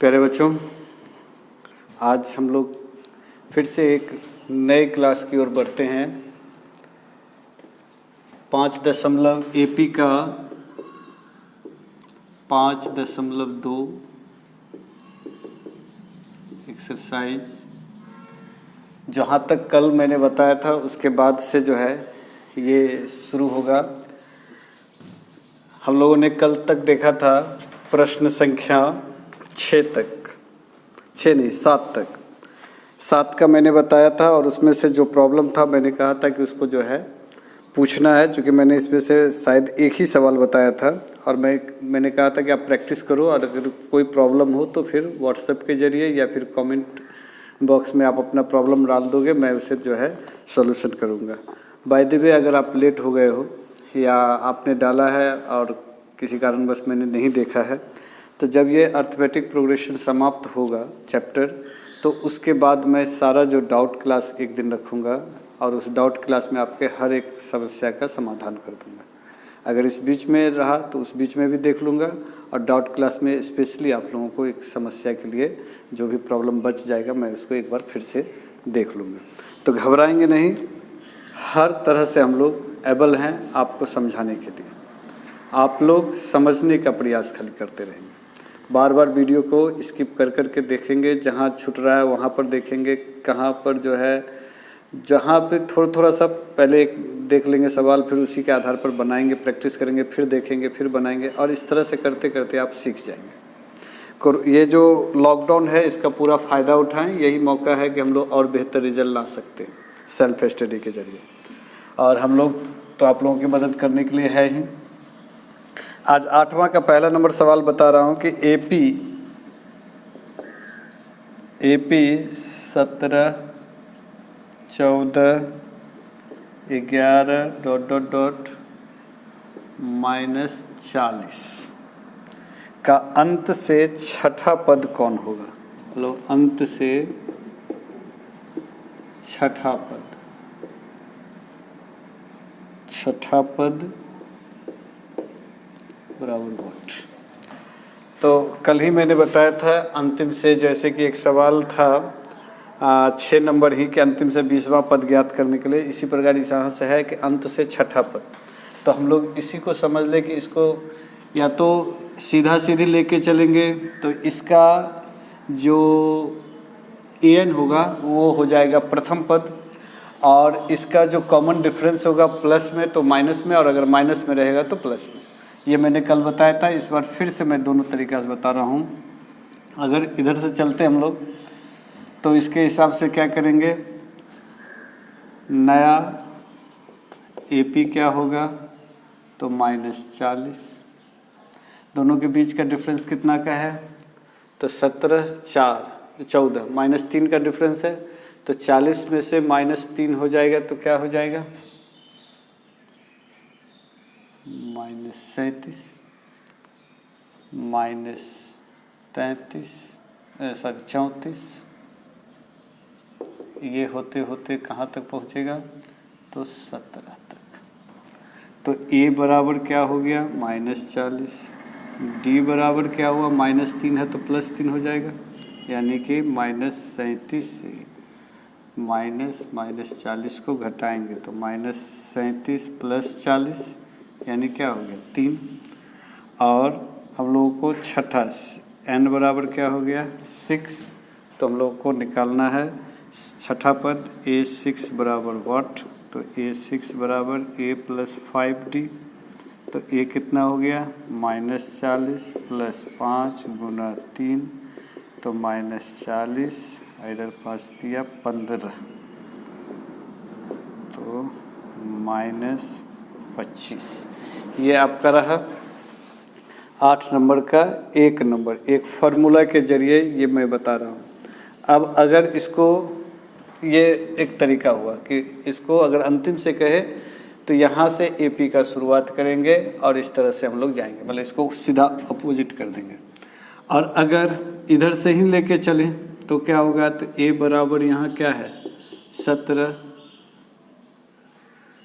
प्यारे बच्चों, आज हम लोग फिर से एक नए क्लास की ओर बढ़ते हैं। 5 एपी का 5.2 एक्सरसाइज, जहाँ तक कल मैंने बताया था उसके बाद से जो है ये शुरू होगा। हम लोगों ने कल तक देखा था प्रश्न संख्या 7 तक। 7 का मैंने बताया था और उसमें से जो प्रॉब्लम था मैंने कहा था कि उसको जो है पूछना है, क्योंकि मैंने इसमें से शायद एक ही सवाल बताया था और मैंने कहा था कि आप प्रैक्टिस करो और अगर कोई प्रॉब्लम हो तो फिर व्हाट्सएप के ज़रिए या फिर कमेंट बॉक्स में आप अपना प्रॉब्लम डाल दोगे, मैं उसे जो है सॉल्यूशन करूँगा। बाय द वे, अगर आप लेट हो गए हो या आपने डाला है और किसी कारणवश मैंने नहीं देखा है, तो जब ये अर्थमेटिक प्रोग्रेशन समाप्त होगा चैप्टर, तो उसके बाद मैं सारा जो डाउट क्लास एक दिन रखूँगा और उस डाउट क्लास में आपके हर एक समस्या का समाधान कर दूँगा। अगर इस बीच में रहा तो उस बीच में भी देख लूँगा और डाउट क्लास में स्पेशली आप लोगों को एक समस्या के लिए जो भी प्रॉब्लम बच जाएगा मैं उसको एक बार फिर से देख लूँगा। तो घबराएंगे नहीं, हर तरह से हम लोग एबल हैं आपको समझाने के लिए। आप लोग समझने का प्रयास खाली करते रहेंगे, बार बार वीडियो को स्किप कर कर के देखेंगे, जहाँ छूट रहा है वहाँ पर देखेंगे, कहाँ पर जो है जहाँ पे थोड़ा सा पहले एक देख लेंगे सवाल, फिर उसी के आधार पर बनाएंगे, प्रैक्टिस करेंगे, फिर देखेंगे, फिर बनाएंगे और इस तरह से करते करते आप सीख जाएंगे। ये जो लॉकडाउन है इसका पूरा फ़ायदा उठाएं, यही मौका है कि हम लोग और बेहतर रिजल्ट ला सकते हैं सेल्फ स्टडी के ज़रिए। और हम लोग तो आप लोगों की मदद करने के लिए है ही। आज 8वां का पहला नंबर सवाल बता रहा हूँ कि एपी 17, 14, 11 ... -40 का अंत से छठा पद कौन होगा? लो, अंत से छठा पद बराबर व्हाट? तो कल ही मैंने बताया था अंतिम से, जैसे कि एक सवाल था 6 नंबर ही कि अंतिम से 20वां पद ज्ञात करने के लिए, इसी प्रकार इस यहाँ से है कि अंत से छठा पद। तो हम लोग इसी को समझ लें कि इसको या तो सीधा सीधी लेके चलेंगे तो इसका जो an होगा वो हो जाएगा प्रथम पद, और इसका जो कॉमन डिफरेंस होगा प्लस में तो माइनस में, और अगर माइनस में रहेगा तो प्लस में। ये मैंने कल बताया था, इस बार फिर से मैं दोनों तरीक़ा से बता रहा हूँ। अगर इधर से चलते हम लोग तो इसके हिसाब से क्या करेंगे, नया एपी क्या होगा तो -40। दोनों के बीच का डिफरेंस कितना का है तो 17, 4, 14, -3 का डिफरेंस है, तो 40 में से -3 हो जाएगा तो क्या हो जाएगा -37, -34, ये होते होते कहाँ तक पहुँचेगा तो 17 तक। तो ए बराबर क्या हो गया -40, डी बराबर क्या हुआ -3 है तो +3 हो जाएगा, यानी कि -37 से -40 को घटाएंगे तो -37 + 40 यानी क्या हो गया 3। और हम लोगों को छठा n बराबर क्या हो गया 6, तो हम लोगों को निकालना है छठा पद A6 बराबर व्हाट? तो A6 बराबर A + 5D। तो A कितना हो गया -40 + 5 × 3, तो -40, इधर 5 दिया 15, तो -25। ये आपका रहा 8 नंबर का एक नंबर, एक फार्मूला के ज़रिए ये मैं बता रहा हूँ। अब अगर इसको, ये एक तरीका हुआ कि इसको अगर अंतिम से कहे तो यहाँ से एपी का शुरुआत करेंगे और इस तरह से हम लोग जाएंगे, मतलब इसको सीधा अपोजिट कर देंगे। और अगर इधर से ही लेके चलें तो क्या होगा, तो ए बराबर यहाँ क्या है 17,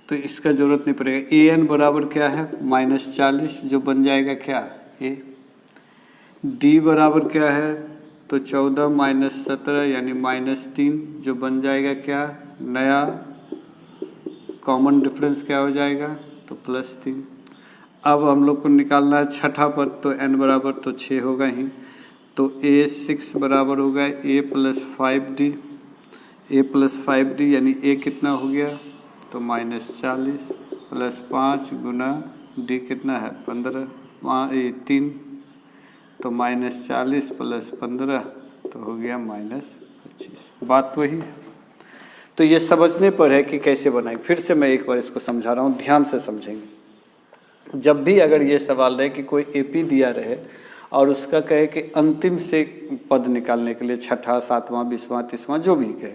तो इसका ज़रूरत नहीं पड़ेगा। an बराबर क्या है -40, जो बन जाएगा क्या ए। डी बराबर क्या है तो 14 माइनस 17 यानी -3, जो बन जाएगा क्या, नया कॉमन डिफरेंस क्या हो जाएगा, तो +3। अब हम लोग को निकालना है छठा पद, तो n बराबर तो 6 होगा ही, तो a6 बराबर होगा a + 5d, a + 5d यानी a कितना हो गया, तो -40 + 5 गुना d कितना है 15, 3, तो -40 + 15 तो हो गया -25। बात वही है। तो ये समझने पर है कि कैसे बनाएं। फिर से मैं एक बार इसको समझा रहा हूँ, ध्यान से समझेंगे। जब भी अगर ये सवाल रहे कि कोई एपी दिया रहे और उसका कहे कि अंतिम से पद निकालने के लिए छठा, सातवां, 20वां, 30वां जो भी कहे,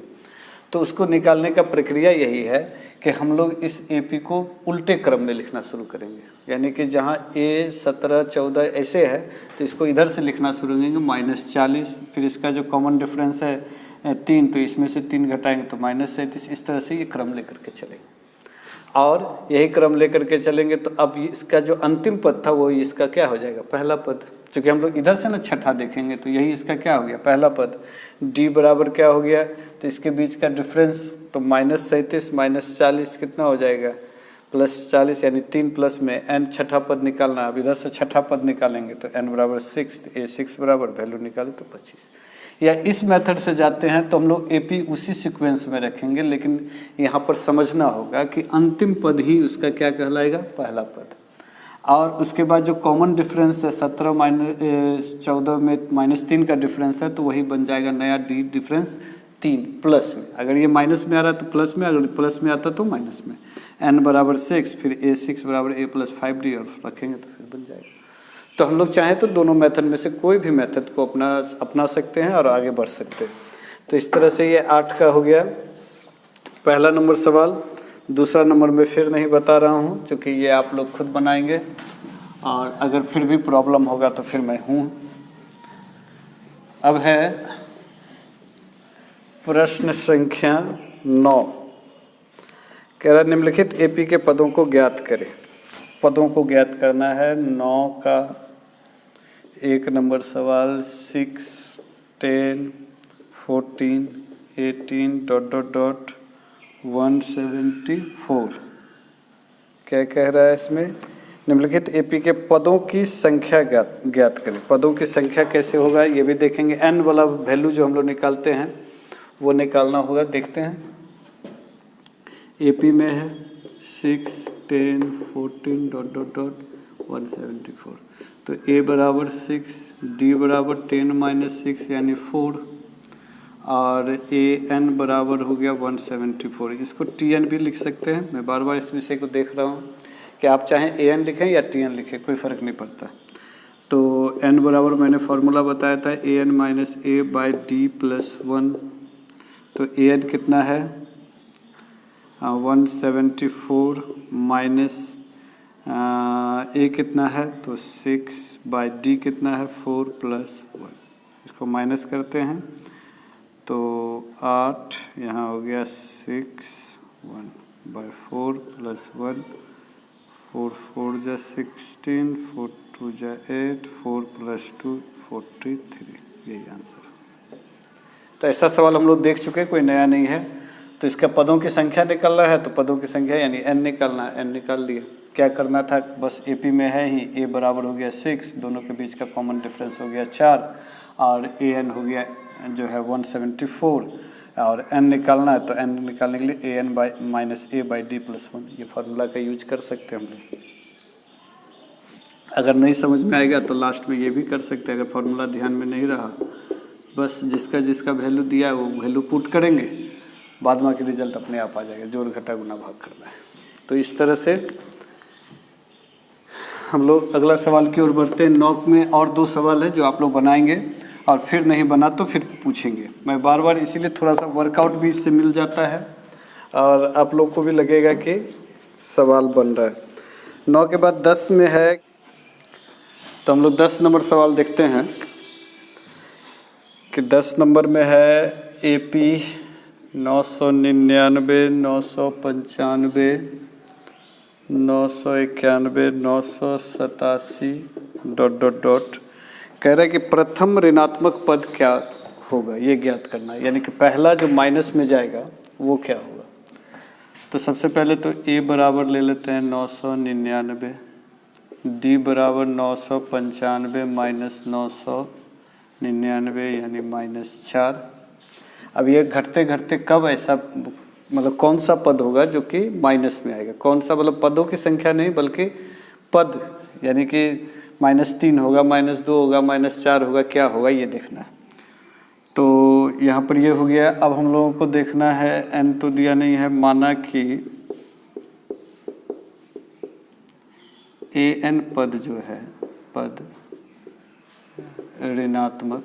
तो उसको निकालने का प्रक्रिया यही है कि हम लोग इस एपी को उल्टे क्रम में लिखना शुरू करेंगे। यानी कि जहाँ a 17, 14 ऐसे है तो इसको इधर से लिखना शुरू करेंगे -40, फिर इसका जो कॉमन डिफरेंस है 3, तो इसमें से 3 घटाएंगे तो -37। इस तरह से ये क्रम लेकर के चलेंगे और यही क्रम लेकर के चलेंगे। तो अब इसका जो अंतिम पद था वो इसका क्या हो जाएगा, पहला पद। चूँकि हम लोग इधर से ना छठा देखेंगे तो यही इसका क्या हो गया, पहला पद। d बराबर क्या हो गया, तो इसके बीच का डिफरेंस तो -37 -40 कितना हो जाएगा, +40 यानी 3 प्लस में n छठा पद निकालना। अब इधर से छठा पद निकालेंगे तो n बराबर 6, a6 बराबर वैल्यू निकाले तो 25। या इस मेथड से जाते हैं तो हम लोग एपी उसी सीक्वेंस में रखेंगे, लेकिन यहाँ पर समझना होगा कि अंतिम पद ही उसका क्या कहलाएगा, पहला पद। और उसके बाद जो कॉमन डिफरेंस है 17 - 14 में -3 का डिफरेंस है, तो वही बन जाएगा नया डी डिफरेंस 3 प्लस में। अगर ये माइनस में आ रहा है तो प्लस में, अगर प्लस में आता तो माइनस में। n बराबर 6, फिर a6 बराबर a + 5d और रखेंगे तो फिर बन जाएगा। तो हम लोग चाहें तो दोनों मेथड में से कोई भी मेथड को अपना सकते हैं और आगे बढ़ सकते हैं। तो इस तरह से ये 8 का हो गया पहला नंबर सवाल। दूसरा नंबर में फिर नहीं बता रहा हूँ, क्योंकि ये आप लोग खुद बनाएंगे और अगर फिर भी प्रॉब्लम होगा तो फिर मैं हूँ। अब है प्रश्न संख्या 9। कह रहा निम्नलिखित एपी के पदों को ज्ञात करें। पदों को ज्ञात करना है। 9 का 1 नंबर सवाल 6, 10, 14, 18... 174। क्या कह रहा है इसमें, निम्नलिखित एपी के पदों की संख्या ज्ञात करें। पदों की संख्या कैसे होगा ये भी देखेंगे। n वाला वैल्यू जो हम लोग निकालते हैं वो निकालना होगा। देखते हैं एपी में है 6, 10, 14... 174। तो a बराबर 6, d बराबर 10 - 6 यानी 4 और an बराबर हो गया 174। इसको tn भी लिख सकते हैं। मैं बार बार इस विषय को देख रहा हूँ कि आप चाहें an लिखें या tn लिखें, कोई फ़र्क नहीं पड़ता। तो n बराबर मैंने फार्मूला बताया था an - a/d + 1। तो an कितना है 174 माइनस a कितना है तो 6/d कितना है 4 + 1। इसको माइनस करते हैं तो 8 यहाँ हो गया 6, 1/4 + 1, 4 4 = 16, 4 2 = 8, 4 + 2 43। यही आंसर। तो ऐसा सवाल हम लोग देख चुके हैं, कोई नया नहीं है। तो इसका पदों की संख्या निकालना है तो पदों की संख्या यानी n निकालना है। n निकाल लिया। क्या करना था, बस एपी में है ही, a बराबर हो गया 6, दोनों के बीच का कॉमन डिफरेंस हो गया 4 और an हो गया जो है 174 और n निकालना है। तो n निकालने के लिए an - a/d + 1 ये फार्मूला का यूज कर सकते हैं हम लोग। अगर नहीं समझ में आएगा तो लास्ट में ये भी कर सकते हैं। अगर फार्मूला ध्यान में नहीं रहा, बस जिसका जिसका वैल्यू दिया है वो वैल्यू पुट करेंगे, बाद में के रिजल्ट अपने आप आ जाएगा। जोड़ घटा गुना भाग करना है। तो इस तरह से हम लोग अगला सवाल की ओर बढ़ते हैं। 9 में और 2 सवाल है जो आप लोग बनाएंगे और फिर नहीं बना तो फिर पूछेंगे। मैं बार बार इसीलिए थोड़ा सा वर्कआउट भी इससे मिल जाता है और आप लोग को भी लगेगा कि सवाल बन रहा है। 9 के बाद 10 में है, तो हम लोग 10 नंबर सवाल देखते हैं कि 10 नंबर में है एपी 999, 995, 991, 987... ... कह रहा है कि प्रथम ऋणात्मक पद क्या होगा ये ज्ञात करना है, यानी कि पहला जो माइनस में जाएगा वो क्या होगा। तो सबसे पहले तो a बराबर ले लेते हैं 999, d बराबर 995 माइनस 999 यानी -4। अब ये घटते घटते कब ऐसा मतलब कौन सा पद होगा जो कि माइनस में आएगा, कौन सा मतलब पदों की संख्या नहीं बल्कि पद, यानी कि -3 होगा, -2 होगा, -4 होगा, क्या होगा ये देखना है। तो यहाँ पर ये हो गया। अब हम लोगों को देखना है n तो दिया नहीं है, माना कि an पद जो है पद ऋणात्मक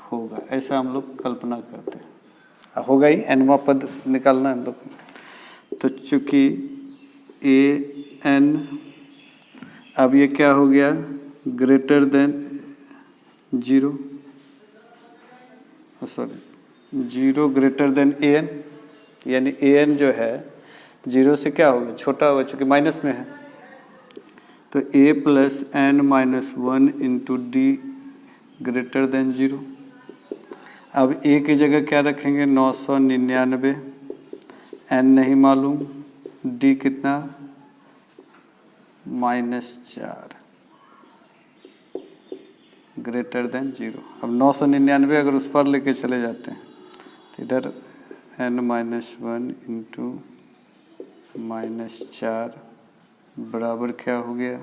होगा, ऐसा हम लोग कल्पना करते हैं। होगा ही, nवां पद निकालना है हम लोग। तो चूंकि an अब ये क्या हो गया greater than 0, sorry 0 greater than an, यानी an जो है 0 से क्या होगा छोटा होगा चूँकि माइनस में है। तो a plus n minus 1 into D greater than 0। अब a की जगह क्या रखेंगे 999, n नहीं मालूम, d कितना -4 ग्रेटर देन 0। अब 999 अगर उस पर लेके चले जाते हैं तो इधर n-1 इंटू -4 बराबर क्या हो गया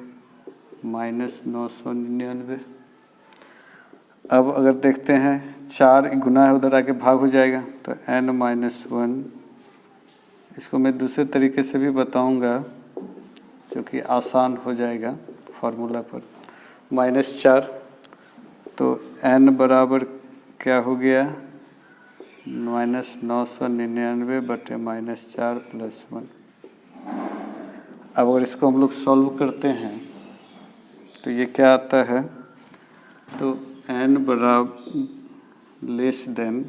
-999। अब अगर देखते हैं 4 गुना है उधर आके भाग हो जाएगा, तो n-1 इसको मैं दूसरे तरीके से भी बताऊंगा जो कि आसान हो जाएगा फार्मूला पर। -4 तो n बराबर क्या हो गया -999 बटे -4 प्लस 1। अब अगर इसको हम लोग सॉल्व करते हैं तो ये क्या आता है, तो n बराबर लेस देन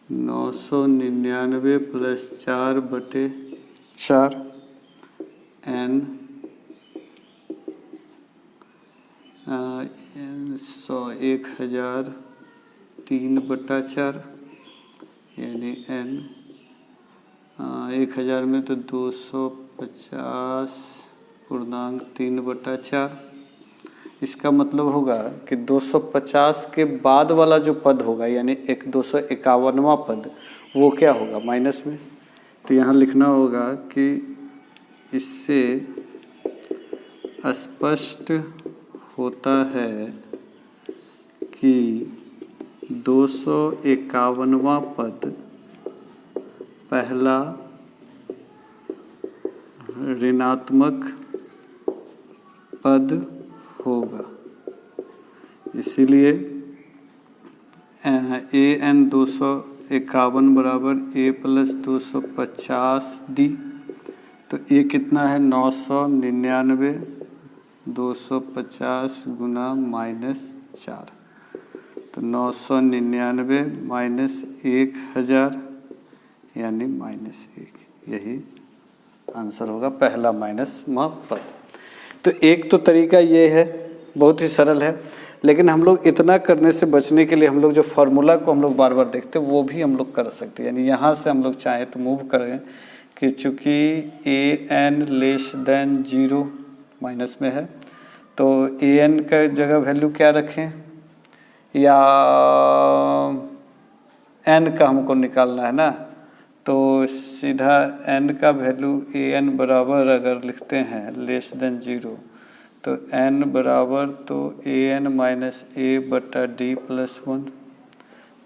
999 प्लस 4 बटे 4, n 1003/4 यानी n 1000 में तो 250.3/4। इसका मतलब होगा कि 250 के बाद वाला जो पद होगा यानी 251वां पद वो क्या होगा माइनस में। तो यहाँ लिखना होगा कि इससे स्पष्ट होता है कि 251वां पद पहला ऋणात्मक पद होगा। इसीलिए an 251 बराबर a प्लस 250d। तो a कितना है 999, 250 गुना -4, तो 999 माइनस 1000 यानी -1। यही आंसर होगा पहला माइनसवां पद। तो एक तो तरीका ये है, बहुत ही सरल है, लेकिन हम लोग इतना करने से बचने के लिए हम लोग जो फार्मूला को हम लोग बार बार देखते हैं वो भी हम लोग कर सकते हैं। यानी यहाँ से हम लोग चाहें तो मूव करें कि चूँकि an लेस देन 0 माइनस में है तो an का जगह वैल्यू क्या रखें, या n का हमको निकालना है ना, तो सीधा n का वैल्यू an बराबर अगर लिखते हैं लेस देन 0 तो n बराबर तो an माइनस a बटा d प्लस 1।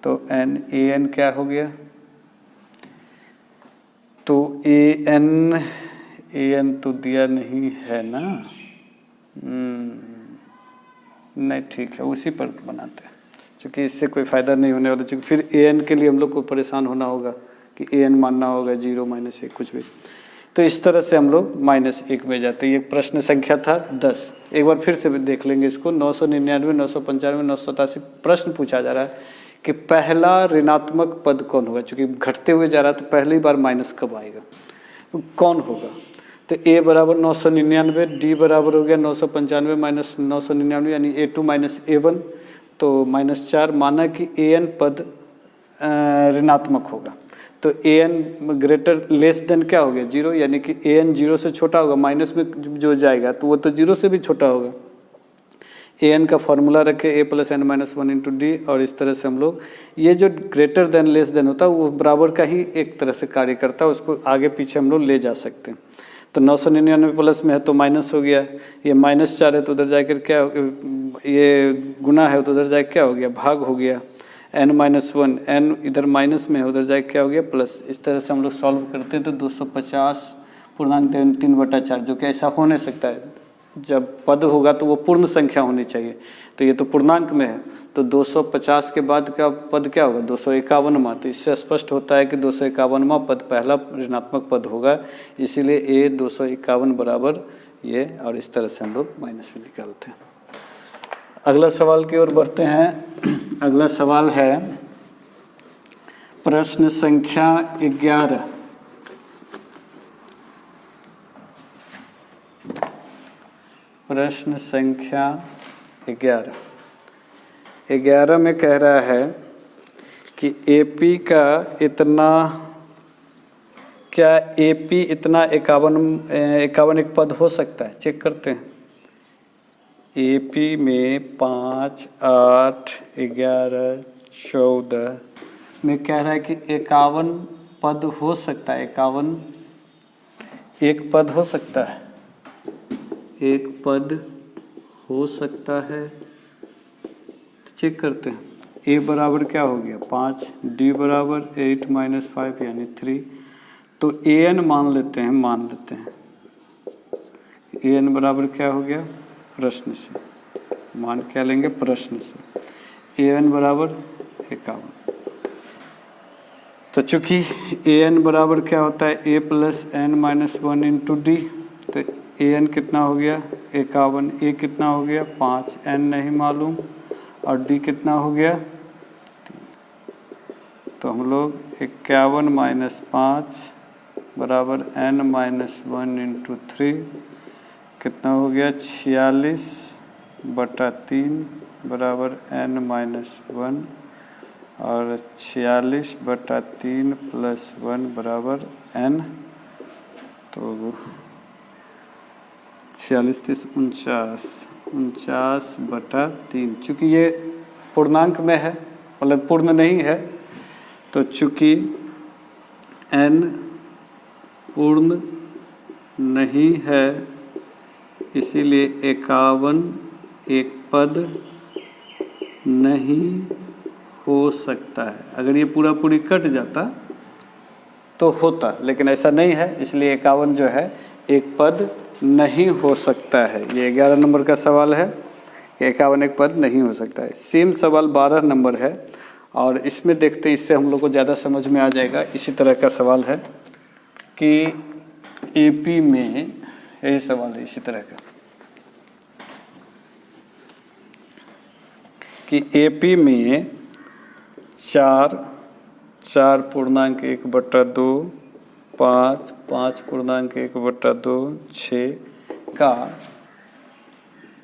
तो an क्या हो गया, तो an तो दिया नहीं है ना, नहीं ठीक है उसी पर बनाते हैं क्योंकि इससे कोई फ़ायदा नहीं होने वाला, क्योंकि फिर an के लिए हम लोग को परेशान होना होगा कि an मानना होगा 0 -1 कुछ भी। तो इस तरह से हम लोग -1 में जाते हैं। ये प्रश्न संख्या था 10। एक बार फिर से देख लेंगे इसको। 999, 995, 987 प्रश्न पूछा जा रहा है कि पहला ऋणात्मक पद कौन होगा। चूँकि घटते हुए जा रहा है तो पहली बार माइनस कब आएगा, कौन होगा। तो ए बराबर 999, डी बराबर हो गया 995 माइनस 999 यानी A2 माइनस A1, तो -4। माना कि an पद ऋणात्मक होगा, तो an ग्रेटर लेस देन क्या हो गया 0, यानी कि an 0 से छोटा होगा, माइनस में जो जाएगा तो वो तो 0 से भी छोटा होगा। an का फॉर्मूला रखे a plus N minus 1 into D, और इस तरह से हम लोग ये जो ग्रेटर देन लेस देन होता है वो बराबर का ही एक तरह से कार्य करता है, उसको आगे पीछे हम लोग ले जा सकते हैं। तो 999 प्लस में है तो माइनस हो गया, ये -4 है तो उधर जाकर क्या, ये गुना है तो उधर जाकर क्या हो गया, भाग हो गया। n-1, n इधर माइनस में है उधर जाकर क्या हो गया, प्लस। इस तरह से हम लोग सॉल्व करते हैं तो 250.3/4, जो कि ऐसा हो नहीं सकता है। जब पद होगा तो वो पूर्ण संख्या होनी चाहिए, तो ये तो पूर्णांक में है, तो 250 के बाद का पद क्या होगा 251वां। तो इससे स्पष्ट होता है कि 251वां पद पहला ऋणात्मक पद होगा, इसीलिए ए 251 बराबर ये, और इस तरह से हम लोग माइनस में निकालते हैं। अगला सवाल की ओर बढ़ते हैं। अगला सवाल है प्रश्न संख्या 11। प्रश्न संख्या 11 में कह रहा है कि AP का इतना, क्या AP इतना 51 एक पद हो सकता है? चेक करते हैं। AP में 5, 8, 11, 14 में कह रहा है कि 51 पद हो सकता है। 51 एक पद हो सकता है, एक पद हो सकता है। तो चेक करते हैं। A बराबर क्या हो गया 5, D बराबर 8 माइनस 5 यानी 3। तो AN मान लेते हैं AN बराबर क्या हो गया, प्रश्न से मान क्या लेंगे, प्रश्न से AN बराबर 51। तो चूंकि AN बराबर क्या होता है A plus N minus 1 into D, तो AN कितना हो गया 51, A कितना हो गया 5, N नहीं मालूम, और D कितना हो गया 3। तो हम लोग 51 माइनस 5 बराबर N माइनस 1 इंटू 3 कितना हो गया 46/3 बराबर N माइनस 1, और 46/3 प्लस 1 बराबर N। तो 46 3 49/3। चूँकि ये पूर्णांक में है, मतलब पूर्ण नहीं है, तो चूँकि n पूर्ण नहीं है इसीलिए 51 एक पद नहीं हो सकता है। अगर ये पूरा पूरी कट जाता तो होता, लेकिन ऐसा नहीं है, इसलिए 51 जो है एक पद नहीं हो सकता है। ये 11 नंबर का सवाल है, 51 एक पद नहीं हो सकता है। सेम सवाल 12 नंबर है, और इसमें देखते हैं, इससे हम लोग को ज़्यादा समझ में आ जाएगा। इसी तरह का सवाल है कि AP में, यही सवाल है इसी तरह का कि AP में 4 पूर्णांक 1/2, 5 पूर्णांक 1/2, 6 का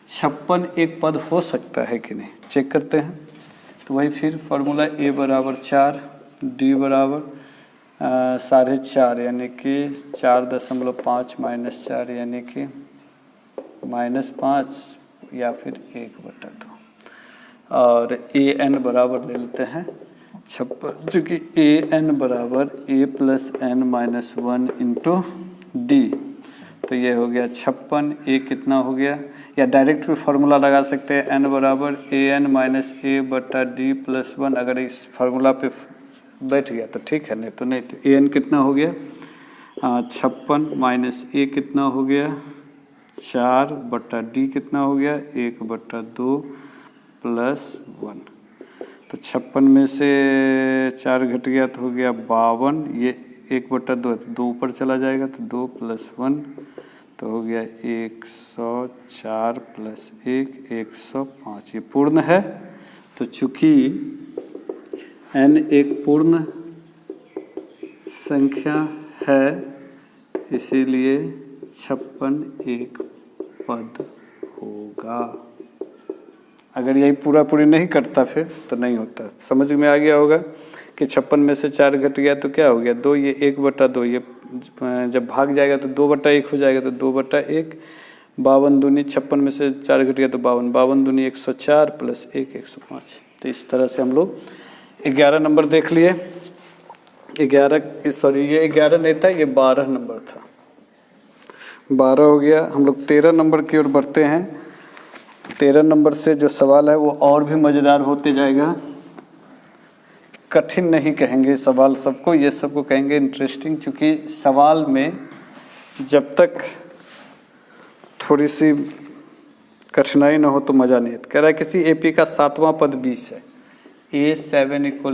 56 एक पद हो सकता है कि नहीं, चेक करते हैं। तो वही फिर फॉर्मूला A बराबर 4, D बराबर 4.5 यानी कि 4.5 माइनस 4 यानी कि -5 या फिर 1/2, और AN बराबर ले लेते हैं 56, चूँकि AN बराबर A plus N minus 1 into D, तो ये हो गया 56। A कितना हो गया, या डायरेक्ट भी फार्मूला लगा सकते हैं, N बराबर AN माइनस A/D प्लस 1। अगर इस फार्मूला पे बैठ गया तो ठीक है, नहीं तो नहीं। तो AN कितना हो गया 56 माइनस A कितना हो गया 4/D कितना हो गया 1/2 प्लस 1। तो 56 में से 4 घट गया तो हो गया 52, ये 1/2 2 ऊपर चला जाएगा तो 2 प्लस 1 तो हो गया 104 प्लस 1 105। ये पूर्ण है, तो चूँकि n एक पूर्ण संख्या है इसीलिए 56 एक पद होगा। अगर यही पूरी नहीं कटता फिर तो नहीं होता। समझ में आ गया होगा कि 56 में से 4 घट गया तो क्या हो गया 2, ये 1/2, ये जब भाग जाएगा तो 2/1 हो जाएगा, तो 2/1। 52 दूनी 56 में से 4 घट गया तो 52, 52 दूनी 104 प्लस 1 105। तो इस तरह से हम लोग 11 नंबर देख लिए। 11 सॉरी ये 11 नहीं था, ये 12 नंबर था। 12 हो गया। हम लोग 13 नंबर की ओर बढ़ते हैं। 13 नंबर से जो सवाल है वो और भी मज़ेदार होते जाएगा। कठिन नहीं कहेंगे सवाल सबको, ये सबको कहेंगे इंटरेस्टिंग, चूँकि सवाल में जब तक थोड़ी सी कठिनाई ना हो तो मज़ा नहीं आता। कह रहा है किसी एपी का 7वां पद 20 है, A7 =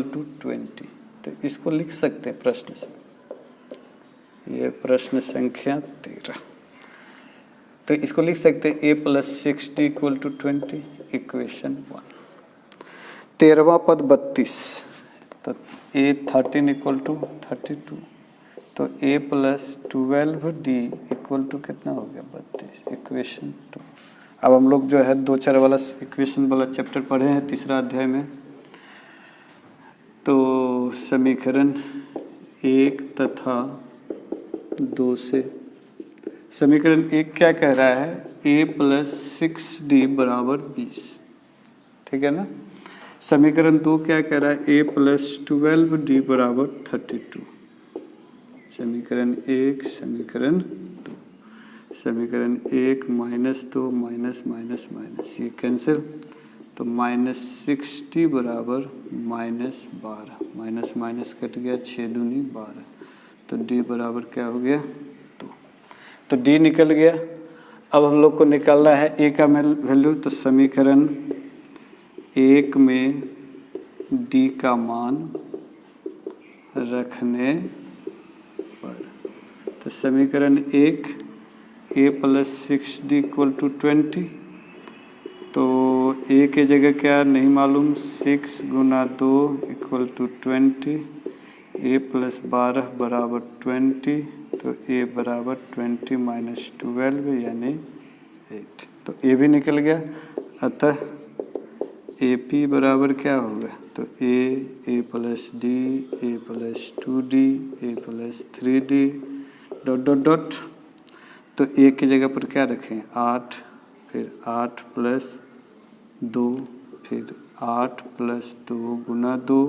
20। तो इसको लिख सकते हैं प्रश्न से, ये प्रश्न संख्या 13। तो इसको लिख सकते हैं A + 60 = 20, इक्वेशन 1। 13वां पद 32, तो A13 = 32, तो A + 12D = कितना हो गया 32, इक्वेशन 2। अब हम लोग जो है 2 चर वाला इक्वेशन वाला चैप्टर पढ़े हैं 3रा अध्याय में। तो समीकरण 1 तथा 2 से समीकरण 1 क्या कह रहा है, A + 6D = 20, ठीक है ना। समीकरण 2 क्या कह रहा है, A + 12D = 32। समीकरण 1 समीकरण 2, समीकरण 1 -2 माइनस माइनस माइनस ये कैंसिल, तो -60 बराबर -12, माइनस माइनस कट गया, 6 दूनी 12, तो D बराबर क्या हो गया 2। तो D निकल गया। अब हम लोग को निकालना है A का वैल्यू। तो समीकरण 1 में D का मान रखने पर, तो समीकरण 1 A + 6D = 20, तो A की जगह क्या नहीं मालूम, 6 × 2 = 20, A + 12 = 20, तो A बराबर 20 - 12 यानी 8। तो A भी निकल गया। अतः AP बराबर क्या होगा, तो A + D, A + 2D, A + 3D ... तो A की जगह पर क्या रखें 8, फिर 8 + 2, फिर 8 + 2 × 2,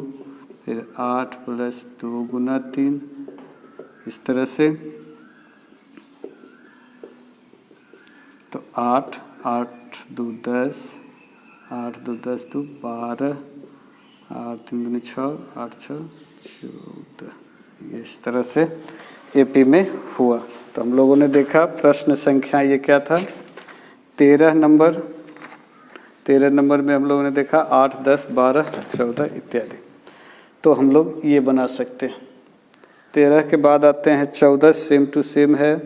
फिर 8 + 2 × 3, इस तरह से। तो 8 8 2 10, 8 2 10 2 12, 8 3 दूनी 6, 8 6 14, ये इस तरह से एपी में हुआ। तो हम लोगों ने देखा प्रश्न संख्या ये क्या था 13 नंबर। 13 नंबर में हम लोगों ने देखा 8 10 12 14 इत्यादि। तो हम लोग ये बना सकते हैं। 13 के बाद आते हैं 14, सेम टू सेम है।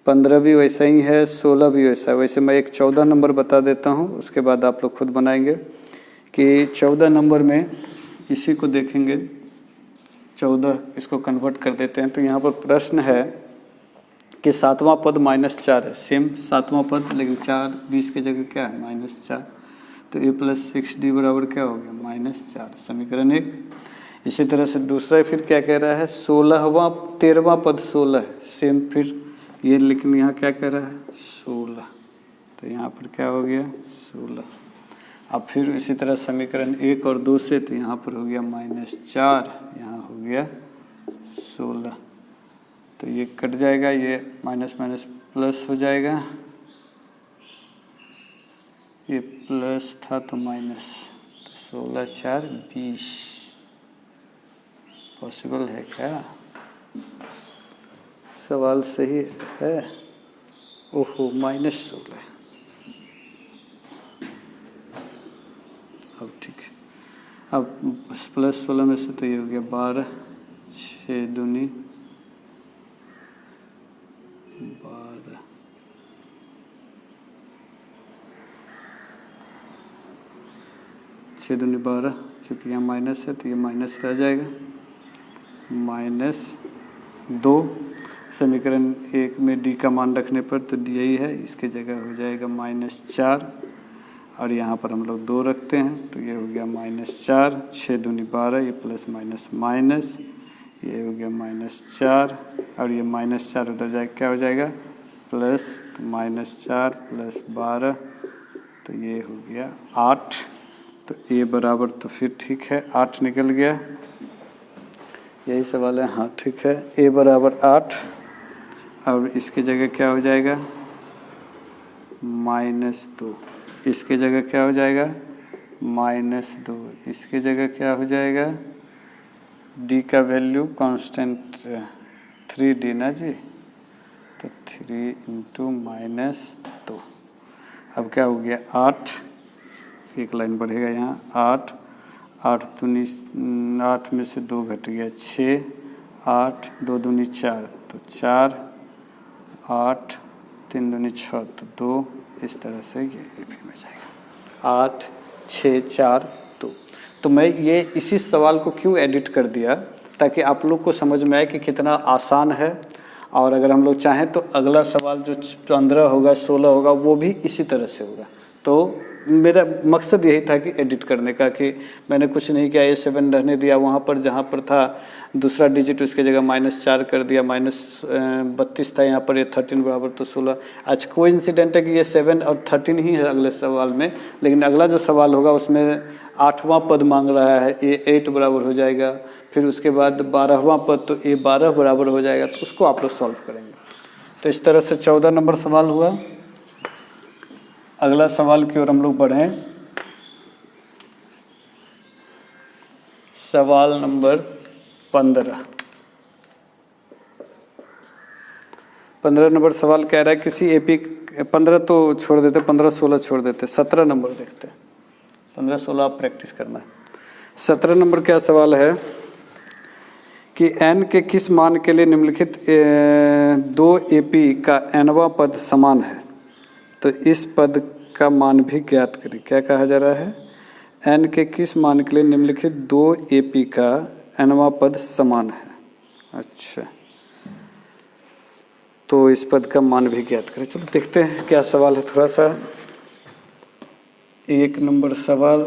15 भी वैसा ही है, 16 भी वैसा है। वैसे मैं एक 14 नंबर बता देता हूँ, उसके बाद आप लोग खुद बनाएंगे कि 14 नंबर में इसी को देखेंगे। 14 इसको कन्वर्ट कर देते हैं। तो यहाँ पर प्रश्न है कि 7वां पद -4 है, सेम 7वां पद, लेकिन 4 20 की जगह क्या है -4। तो A + 6D बराबर क्या हो गया -4, समीकरण 1। इसी तरह से दूसरा फिर क्या कह रहा है 13वां पद 16 है, सेम फिर ये, लेकिन यहाँ क्या कह रहा है 16, तो यहाँ पर क्या हो गया 16। अब फिर इसी तरह समीकरण 1 और 2 से, तो यहाँ पर हो गया -4, यहाँ हो गया 16। तो ये कट जाएगा, ये माइनस माइनस प्लस हो जाएगा, ये प्लस था तो माइनस, तो 16 4 20। पॉसिबल है क्या? सवाल सही है। ओहो -16। अब ठीक है। अब +16 में से तो ये हो गया 12, 6 दूनी 12, 6 दूनी 12, चूँकि यहाँ माइनस है तो ये माइनस रह जाएगा, -2। समीकरण 1 में डी का मान रखने पर तो डी यही है, इसके जगह हो जाएगा -4 और यहाँ पर हम लोग 2 रखते हैं तो ये हो गया -4, 6 दूनी 12, ये प्लस माइनस माइनस, ये हो गया -4 और ये -4 उधर जाए क्या हो जाएगा प्लस, तो -4 + 12 तो ये हो गया 8। तो ए बराबर तो फिर ठीक है 8 निकल गया, यही सवाल है। हाँ ठीक है, ए बराबर 8। अब इसके जगह क्या हो जाएगा -2, इसके जगह क्या हो जाएगा -2, इसके जगह क्या हो जाएगा डी का वैल्यू कांस्टेंट 3D ना जी, तो 3 × -2। अब क्या हो गया 8, एक लाइन बढ़ेगा यहाँ 8, 8 में से 2 घट गया 6, 8 2 दूनी 4 तो 4, 8 3 दूनी 6 तो 2, इस तरह से ये एपी में जाएगा 8 6 4 2। तो मैं ये इसी सवाल को क्यों एडिट कर दिया ताकि आप लोग को समझ में आए कि कितना आसान है। और अगर हम लोग चाहें तो अगला सवाल जो 15 होगा 16 होगा वो भी इसी तरह से होगा। तो मेरा मकसद यही था कि एडिट करने का, कि मैंने कुछ नहीं किया, A7 रहने दिया, वहाँ पर जहाँ पर था दूसरा डिजिट उसके जगह -4 कर दिया, -32 था, यहाँ पर ये 13 बराबर तो 16। आज कोई इंसिडेंट है कि ये 7 और 13 ही है अगले सवाल में, लेकिन अगला जो सवाल होगा उसमें 8वां पद मांग रहा है, ए 8 बराबर हो जाएगा, फिर उसके बाद 12वां पद तो ए 12 बराबर हो जाएगा, तो उसको आप लोग सॉल्व करेंगे। तो इस तरह से 14 नंबर सवाल हुआ। अगला सवाल की ओर हम लोग बढ़ें। सवाल नंबर 15 नंबर सवाल कह रहा है किसी एपी, 15 तो छोड़ देते, 15 16 छोड़ देते, 17 नंबर देखते हैं। 15 16 आप प्रैक्टिस करना है। 17 नंबर क्या सवाल है कि n के किस मान के लिए निम्नलिखित 2 एपी का nवां पद समान है, तो इस पद का मान भी ज्ञात करें। क्या कहा जा रहा है n के किस मान के लिए निम्नलिखित 2 एपी का nवां पद समान है। अच्छा, तो इस पद का मान भी ज्ञात करें। चलो देखते हैं क्या सवाल है। थोड़ा सा 1 नंबर सवाल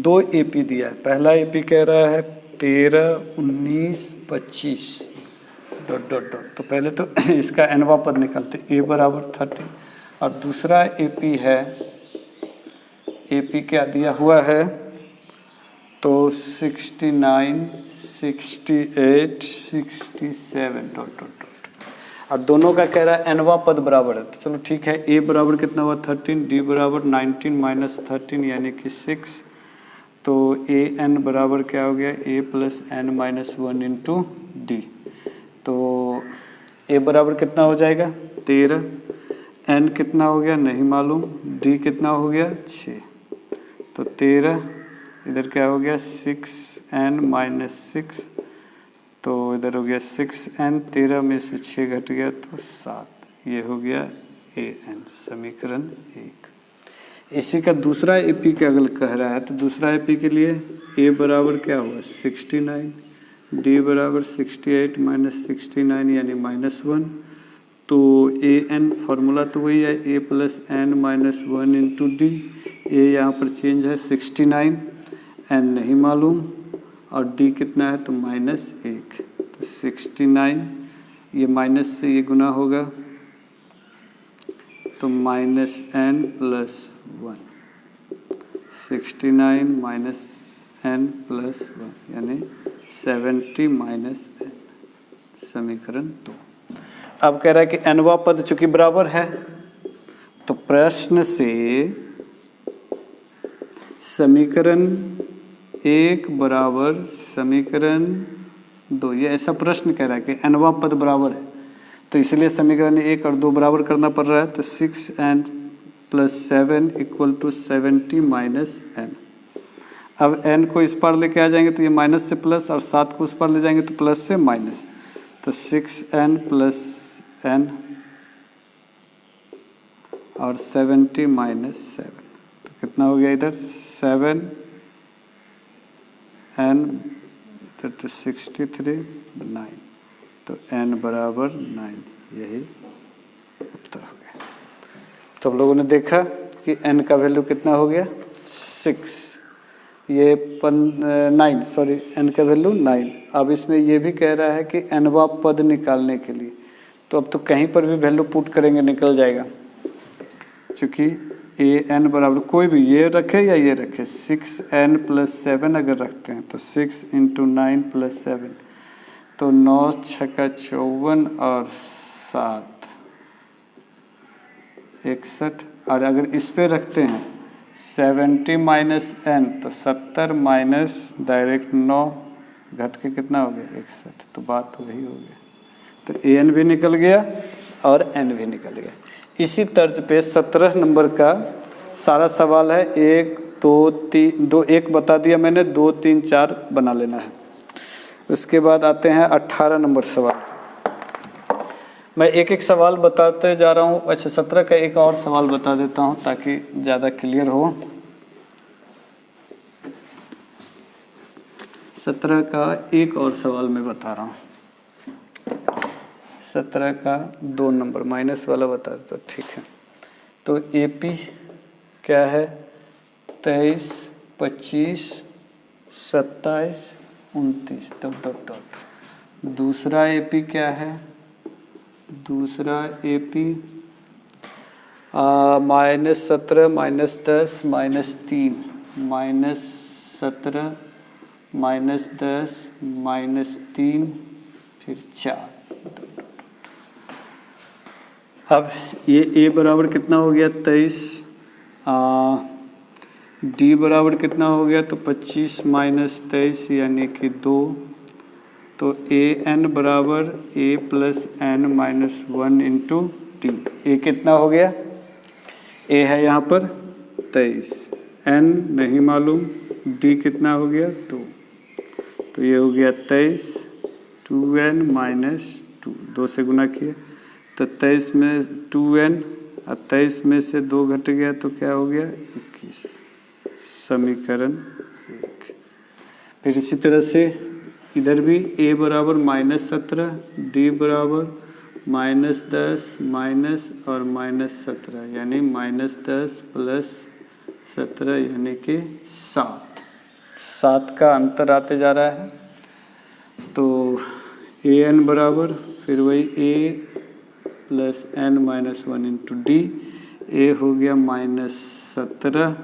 2 एपी दिया है। पहला एपी कह रहा है 13 19 25 ... तो पहले तो इसका nवां पद निकालते, a बराबर 30। और दूसरा एपी है, एपी क्या दिया हुआ है तो 69 68 67 ... और दोनों का कह रहा है nवां पद बराबर है। तो चलो ठीक है, a बराबर कितना हुआ 13, d बराबर 19 - 13 यानी कि 6, तो a n बराबर क्या हो गया a + n - 1 × d। तो a बराबर कितना हो जाएगा 13, n कितना हो गया नहीं मालूम, d कितना हो गया 6, तो 13 इधर क्या हो गया 6n - 6, तो इधर हो गया 6n, 13 में से 6 घट गया तो 7, ये हो गया an, समीकरण 1। इसी का दूसरा एपी का अगर कह रहा है तो दूसरा एपी के लिए a बराबर क्या हुआ 69, d बराबर 68 - 69 यानी -1, तो an फार्मूला तो वही है a + n - 1 × d। a यहाँ पर चेंज है 69, n नहीं मालूम और d कितना है तो -1, तो 69 ये माइनस से ये गुना होगा तो -n + 1, 69 - n + 1 यानी 70 - n, समीकरण 2। अब कह रहा है कि nवां पद चूंकि बराबर है तो प्रश्न से समीकरण 1 बराबर समीकरण 2, ये ऐसा प्रश्न कह रहा है कि nवां पद बराबर है, तो इसलिए समीकरण 1 और 2 बराबर करना पड़ रहा है। तो 6n + 7 = 70 - n। अब n को इस पार लेके आ जाएंगे तो ये माइनस से प्लस, और 7 को उस पार ले जाएंगे तो प्लस से माइनस, तो 6n + n और 70 - 7, तो कितना हो गया इधर 7n, इधर तो 63 9, तो n बराबर 9, यही उत्तर हो गया। तो हम लोगों ने देखा कि n का वैल्यू कितना हो गया 6, ये 9, सॉरी n का वैल्यू 9। अब इसमें ये भी कह रहा है कि nवां पद निकालने के लिए, तो अब तो कहीं पर भी वैल्यू पुट करेंगे निकल जाएगा, चूँकि an बराबर कोई भी ये रखे या ये रखे 6n + 7 अगर रखते हैं तो 6 × 9 + 7, तो 9 × 6 = 54 और 7 61। और अगर इस पे रखते हैं 70 - n तो 70 माइनस डायरेक्ट 9 घट के कितना हो गया 61, तो बात तो वही हो गया। तो an भी निकल गया और n भी निकल गया। इसी तर्ज पे 17 नंबर का सारा सवाल है। 1 2 3 2 1 बता दिया मैंने, 2 3 4 बना लेना है। उसके बाद आते हैं 18 नंबर सवाल। मैं एक एक सवाल बताते जा रहा हूँ। अच्छा 17 का एक और सवाल बता देता हूँ ताकि ज़्यादा क्लियर हो। 17 का एक और सवाल मैं बता रहा हूँ। 17 का 2 नंबर माइनस वाला बता देता, ठीक है। तो AP क्या है 23 25 27 29 ... दूसरा AP क्या है, दूसरा AP -17 -10 -3 -17 -10 -3 फिर 4। अब ये A बराबर कितना हो गया 23, D बराबर कितना हो गया तो 25 - 23 यानी कि 2। तो AN बराबर A + n - 1 × D। A कितना हो गया, A है यहाँ पर 23, N नहीं मालूम, D कितना हो गया 2, तो ये हो गया 23 2n - 2, 2 से गुना किए तो 23 में 2n और 23 में से 2 घट गया तो क्या हो गया 21, समीकरण 1। फिर इसी तरह से इधर भी A बराबर -17, D बराबर -10 माइनस और -17 यानी -10 + 17 यानी कि 7 का अंतर आते जा रहा है। तो AN बराबर फिर वही A + n - 1 × D। A हो गया -17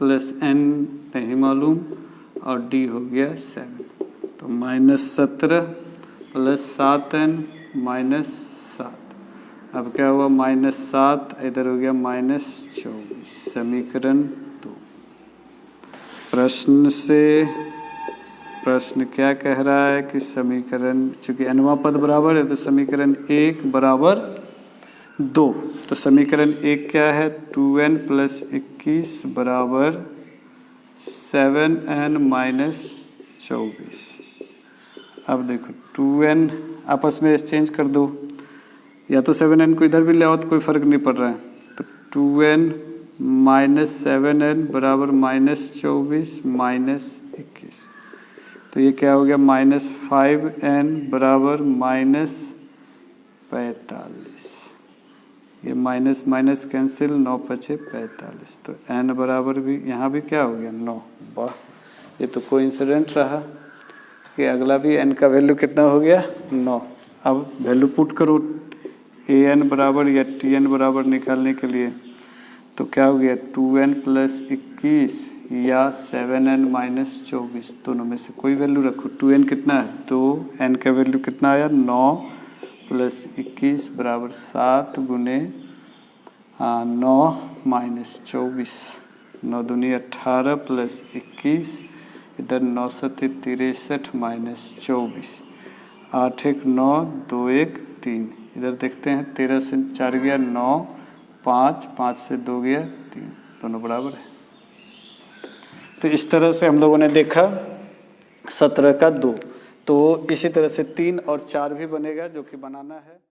+ n नहीं मालूम और D हो गया 7, तो -17 + 7n - 7। अब क्या हुआ -7, इधर हो गया -24, समीकरण 2। प्रश्न क्या कह रहा है कि समीकरण, चूंकि nवां पद बराबर है तो समीकरण 1 बराबर 2। तो समीकरण 1 क्या है 2n + 21 बराबर 7n - 24। अब देखो 2n आपस में एक्सचेंज कर दो, या तो 7n को इधर भी ले आओ तो कोई फर्क नहीं पड़ रहा है। तो 2n - 7n बराबर -24 - 21, तो ये क्या हो गया -5n बराबर -45। ये माइनस माइनस कैंसिल, 9 × 5 = 45। तो n बराबर भी यहाँ भी क्या हो गया 9। वाह, ये तो कोइंसिडेंट रहा कि अगला भी n का वैल्यू कितना हो गया 9। अब वैल्यू पुट करो an बराबर या tn बराबर निकालने के लिए, तो क्या हो गया 2n + 21 या 7n - 24, दोनों में से कोई वैल्यू रखो। 2n कितना है 2, n का वैल्यू कितना आया 9 + 21 बराबर 7 × 9 - 24, 9 दूनी 18 + 21, इधर 9 × 7 = 63 - 24, 8 × 1 = 9, 2 × 1 = 3। इधर देखते हैं 13 से 4 गया 9, 5 5 से 2 गया 3, दोनों बराबर है। तो इस तरह से हम लोगों ने देखा 17 का 2। तो इसी तरह से 3 और 4 भी बनेगा जो कि बनाना है।